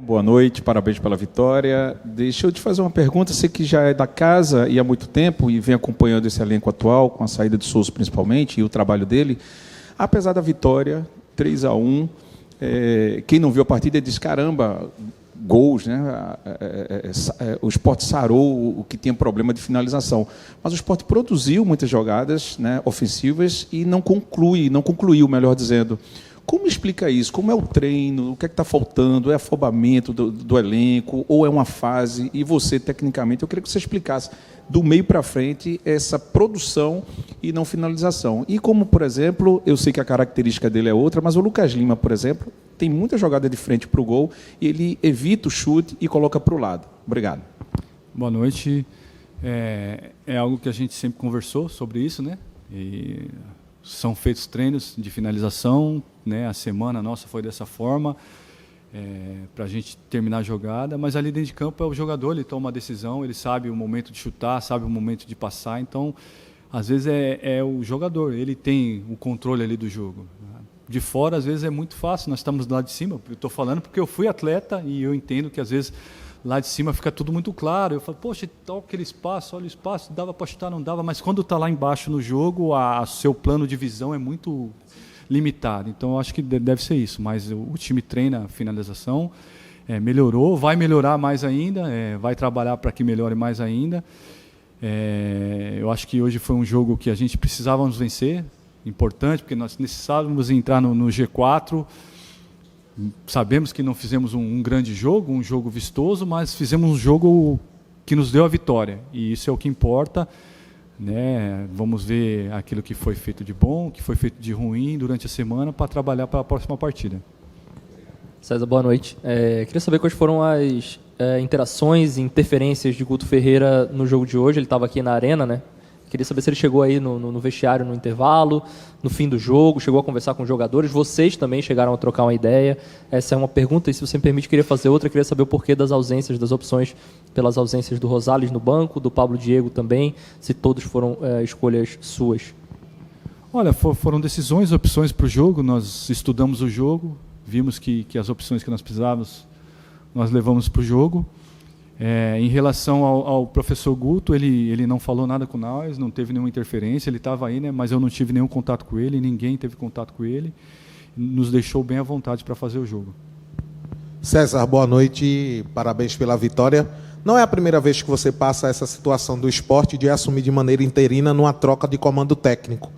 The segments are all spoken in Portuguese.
Boa noite, parabéns pela vitória. Deixa eu te fazer uma pergunta, você que já é da casa e há muito tempo e vem acompanhando esse elenco atual, com a saída de Souza principalmente e o trabalho dele. Apesar da vitória, 3-1, quem não viu a partida diz, caramba, gols, né? O Sport sarou o que tinha problema de finalização. Mas o Sport produziu muitas jogadas, né, ofensivas e não concluiu, melhor dizendo. Como explica isso? Como é o treino? O que é que está faltando? É afobamento do elenco? Ou é uma fase? E você, tecnicamente, eu queria que você explicasse do meio para frente essa produção e não finalização. E como, por exemplo, eu sei que a característica dele é outra, mas o Lucas Lima, por exemplo, tem muita jogada de frente para o gol e ele evita o chute e coloca para o lado. Obrigado. Boa noite. É algo que a gente sempre conversou sobre isso, né? E são feitos treinos de finalização, né? A semana nossa foi dessa forma, para a gente terminar a jogada, mas ali dentro de campo é o jogador, ele toma uma decisão, ele sabe o momento de chutar, sabe o momento de passar, então às vezes é o jogador, ele tem o controle ali do jogo. De fora, às vezes é muito fácil, nós estamos lá de cima, eu estou falando porque eu fui atleta e eu entendo que às vezes lá de cima fica tudo muito claro. Eu falo, poxa, olha aquele espaço, olha o espaço, dava para chutar, não dava. Mas quando está lá embaixo no jogo, seu plano de visão é muito limitado. Então, eu acho que deve ser isso. Mas o time treina a finalização, melhorou, vai melhorar mais ainda, vai trabalhar para que melhore mais ainda. Eu acho que hoje foi um jogo que a gente precisava nos vencer, importante, porque nós precisávamos entrar no G4. Sabemos que não fizemos um grande jogo, um jogo vistoso, mas fizemos um jogo que nos deu a vitória. E isso é o que importa, né? Vamos ver aquilo que foi feito de bom, o que foi feito de ruim durante a semana para trabalhar para a próxima partida. César, boa noite. Queria saber quais foram as interações e interferências de Guto Ferreira no jogo de hoje. Ele estava aqui na arena, né? Queria saber se ele chegou aí no vestiário no intervalo, no fim do jogo, chegou a conversar com os jogadores. Vocês também chegaram a trocar uma ideia. Essa é uma pergunta, e se você me permite, queria fazer outra. Queria saber o porquê das ausências, das opções pelas ausências do Rosales no banco, do Pablo Diego também, se todos foram escolhas suas. Olha, foram decisões, opções para o jogo. Nós estudamos o jogo, vimos que as opções que nós precisávamos, nós levamos para o jogo. Em relação ao professor Guto, ele não falou nada com nós, não teve nenhuma interferência, ele estava aí, né, mas eu não tive nenhum contato com ele, ninguém teve contato com ele, nos deixou bem à vontade para fazer o jogo. César, boa noite, parabéns pela vitória. Não é a primeira vez que você passa essa situação do Sport de assumir de maneira interina numa troca de comando técnico.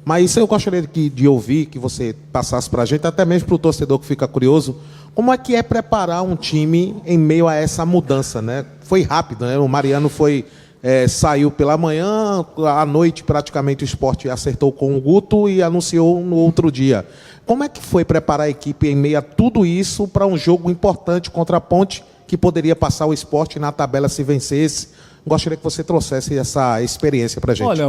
Mas isso eu gostaria de ouvir, que você passasse para a gente, até mesmo para o torcedor que fica curioso, como é que é preparar um time em meio a essa mudança, né? Foi rápido, né? O Mariano saiu pela manhã, à noite praticamente o Sport acertou com o Guto e anunciou no outro dia. Como é que foi preparar a equipe em meio a tudo isso para um jogo importante contra a Ponte, que poderia passar o Sport na tabela se vencesse? Gostaria que você trouxesse essa experiência para a gente. Olha,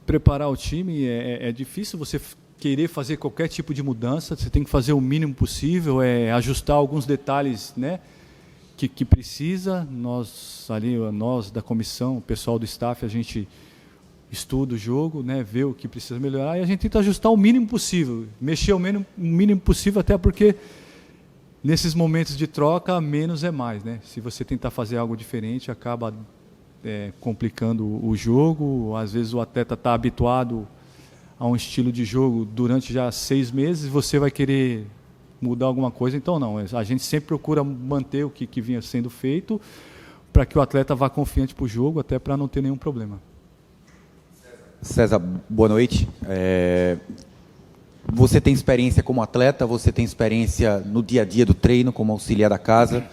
preparar o time é difícil você querer fazer qualquer tipo de mudança, você tem que fazer o mínimo possível, ajustar alguns detalhes, né, que precisa. Nós da comissão, o pessoal do staff, a gente estuda o jogo, né, vê o que precisa melhorar e a gente tenta ajustar o mínimo possível, mexer o mínimo possível, até porque nesses momentos de troca, menos é mais, né? Se você tentar fazer algo diferente, acaba complicando o jogo. Às vezes o atleta está habituado a um estilo de jogo durante já 6 meses, você vai querer mudar alguma coisa, então não. A gente sempre procura manter o que vinha sendo feito para que o atleta vá confiante para o jogo, até para não ter nenhum problema. César, boa noite. Você tem experiência como atleta, você tem experiência no dia a dia do treino, como auxiliar da casa,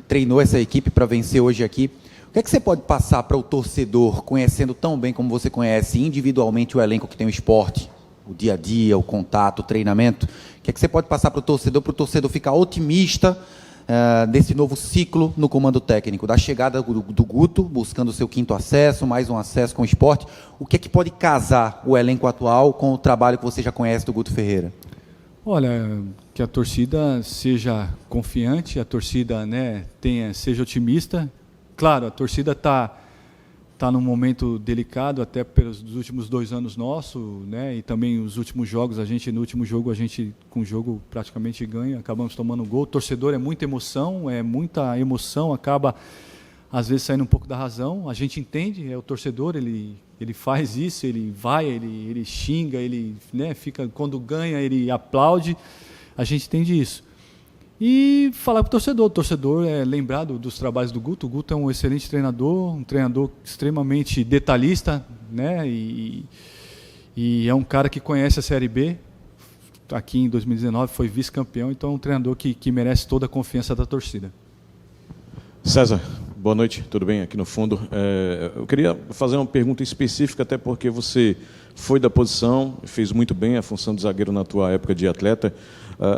treinou essa equipe para vencer hoje aqui. O que é que você pode passar para o torcedor, conhecendo tão bem como você conhece individualmente o elenco que tem o Sport, o dia a dia, o contato, o treinamento? O que é que você pode passar para o torcedor ficar otimista desse novo ciclo no comando técnico, da chegada do Guto, buscando o seu 5º acesso, mais um acesso com o Sport? O que é que pode casar o elenco atual com o trabalho que você já conhece do Guto Ferreira? Olha, que a torcida seja confiante, a torcida, né, seja otimista. Claro, a torcida está está num momento delicado, até pelos últimos 2 anos nossos, né? E também os últimos jogos, no último jogo, com o jogo praticamente ganha, acabamos tomando um gol. O torcedor é muita emoção, acaba às vezes saindo um pouco da razão. A gente entende, o torcedor, ele faz isso, ele vai, ele xinga, ele, né, fica, quando ganha, ele aplaude. A gente entende isso. E falar para o torcedor é lembrado dos trabalhos do Guto. O Guto é um excelente treinador, um treinador extremamente detalhista, né? E é um cara que conhece a Série B. Aqui em 2019 foi vice-campeão, então é um treinador que merece toda a confiança da torcida. César, boa noite, tudo bem? Aqui no fundo. Eu queria fazer uma pergunta específica, até porque você foi da posição, fez muito bem a função de zagueiro na tua época de atleta,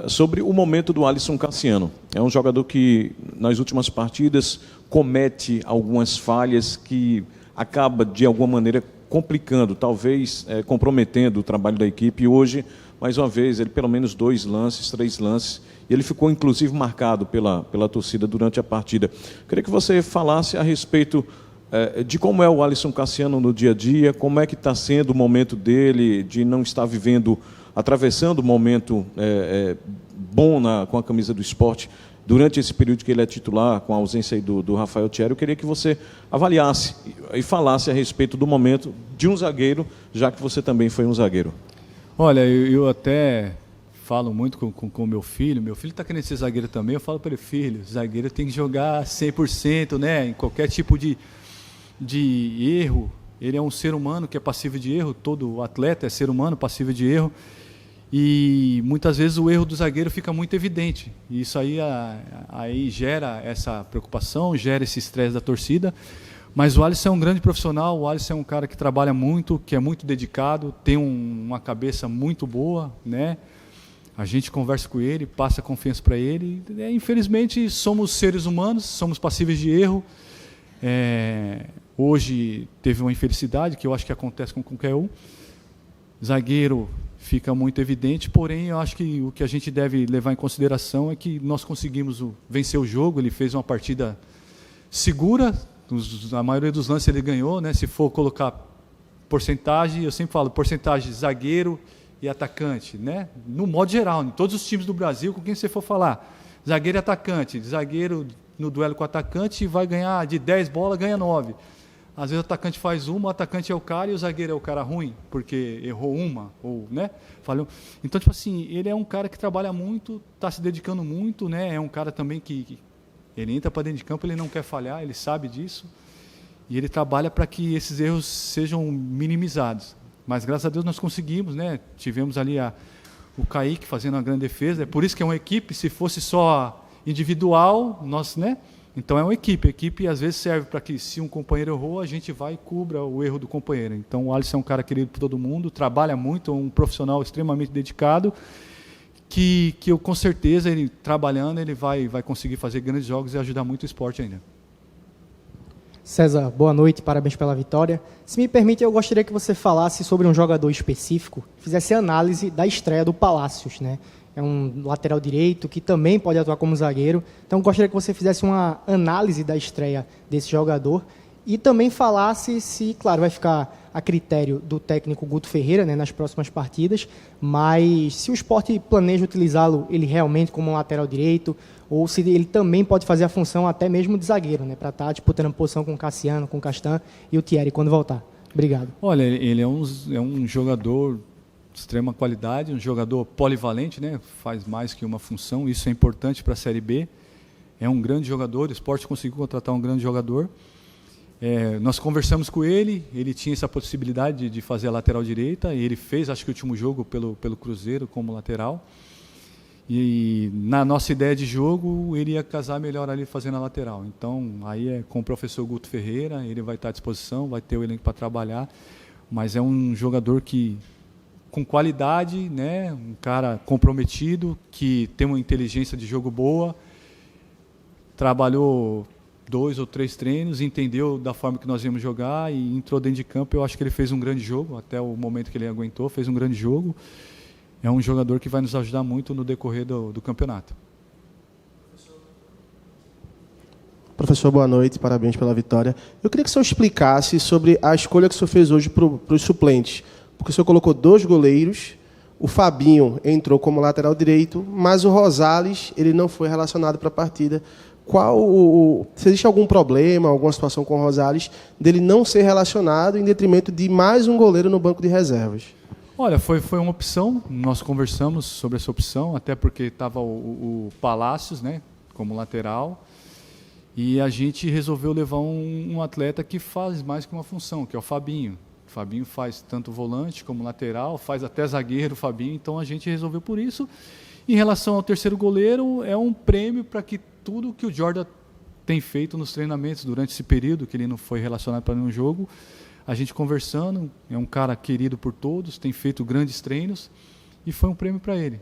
sobre o momento do Alisson Cassiano. É um jogador que, nas últimas partidas, comete algumas falhas que acaba, de alguma maneira, complicando, talvez comprometendo o trabalho da equipe. E hoje, mais uma vez, ele pelo menos 2 lances, 3 lances, e ele ficou, inclusive, marcado pela torcida durante a partida. Queria que você falasse a respeito de como é o Alisson Cassiano no dia a dia, como é que está sendo o momento dele, de não estar atravessando um momento bom com a camisa do Sport, durante esse período que ele é titular, com a ausência aí do Rafael Thierry. Eu queria que você avaliasse e falasse a respeito do momento de um zagueiro, já que você também foi um zagueiro. Olha, eu até falo muito com o meu filho. Meu filho está querendo ser zagueiro também. Eu falo para ele: filho, zagueiro tem que jogar 100%, né? Em qualquer tipo de erro. Ele é um ser humano que é passível de erro. Todo atleta é ser humano, passível de erro. E muitas vezes o erro do zagueiro fica muito evidente. E isso aí gera essa preocupação, gera esse estresse da torcida. Mas o Alisson é um grande profissional, o Alisson é um cara que trabalha muito, que é muito dedicado, tem uma cabeça muito boa, né? A gente conversa com ele, passa confiança para ele. Infelizmente, somos seres humanos, somos passíveis de erro. Hoje teve uma infelicidade, que eu acho que acontece com qualquer um. Zagueiro fica muito evidente, porém eu acho que o que a gente deve levar em consideração é que nós conseguimos vencer o jogo. Ele fez uma partida segura, a maioria dos lances ele ganhou, né? Se for colocar porcentagem, eu sempre falo porcentagem zagueiro e atacante, né? No modo geral, em todos os times do Brasil, com quem você for falar, zagueiro e atacante, zagueiro no duelo com o atacante vai ganhar de 10 bolas, ganha 9. Às vezes o atacante faz uma, o atacante é o cara e o zagueiro é o cara ruim, porque errou uma, ou, né, falhou. Então, tipo assim, ele é um cara que trabalha muito, está se dedicando muito, né? É um cara também que ele entra para dentro de campo, ele não quer falhar, ele sabe disso, e ele trabalha para que esses erros sejam minimizados. Mas, graças a Deus, nós conseguimos, né? Tivemos ali o Kaique fazendo uma grande defesa. É por isso que é uma equipe. Se fosse só individual, nós, né? Então é uma equipe. A equipe às vezes serve para que, se um companheiro errou, a gente vai e cubra o erro do companheiro. Então o Alisson é um cara querido por todo mundo, trabalha muito, é um profissional extremamente dedicado, que eu, com certeza, ele trabalhando, ele vai conseguir fazer grandes jogos e ajudar muito o esporte ainda. César, boa noite, parabéns pela vitória. Se me permite, eu gostaria que você falasse sobre um jogador específico, fizesse análise da estreia do Palácios, né? É um lateral direito que também pode atuar como zagueiro. Então, gostaria que você fizesse uma análise da estreia desse jogador e também falasse se, claro, vai ficar a critério do técnico Guto Ferreira, né, nas próximas partidas, mas se o Sport planeja utilizá-lo ele realmente como um lateral direito, ou se ele também pode fazer a função até mesmo de zagueiro, né, para estar disputando posição com o Cassiano, com o Castan e o Thierry quando voltar. Obrigado. Olha, ele é um jogador de extrema qualidade, um jogador polivalente, né, faz mais que uma função, isso é importante para a Série B. É um grande jogador, o Sport conseguiu contratar um grande jogador. Nós conversamos com ele tinha essa possibilidade de fazer a lateral direita, e ele fez, acho que o último jogo pelo Cruzeiro como lateral. E na nossa ideia de jogo, ele ia casar melhor ali fazendo a lateral. Então, aí é com o professor Guto Ferreira, ele vai estar à disposição, vai ter o elenco para trabalhar, mas é um jogador com qualidade, né? Um cara comprometido, que tem uma inteligência de jogo boa, trabalhou 2 ou 3 treinos, entendeu da forma que nós íamos jogar e entrou dentro de campo. Eu acho que ele fez um grande jogo, até o momento que ele aguentou, fez um grande jogo. É um jogador que vai nos ajudar muito no decorrer do campeonato. Professor, boa noite, parabéns pela vitória. Eu queria que o senhor explicasse sobre a escolha que o senhor fez hoje para os suplentes, porque o senhor colocou 2 goleiros, o Fabinho entrou como lateral direito, mas o Rosales ele não foi relacionado para a partida. Se existe algum problema, alguma situação com o Rosales, dele não ser relacionado em detrimento de mais um goleiro no banco de reservas? Olha, foi uma opção, nós conversamos sobre essa opção, até porque estava o Palácios, né, como lateral, e a gente resolveu levar um atleta que faz mais que uma função, que é o Fabinho. O Fabinho faz tanto volante como lateral, faz até zagueiro o Fabinho, então a gente resolveu por isso. Em relação ao terceiro goleiro, é um prêmio para que tudo que o Jordan tem feito nos treinamentos durante esse período, que ele não foi relacionado para nenhum jogo, a gente conversando, é um cara querido por todos, tem feito grandes treinos, e foi um prêmio para ele.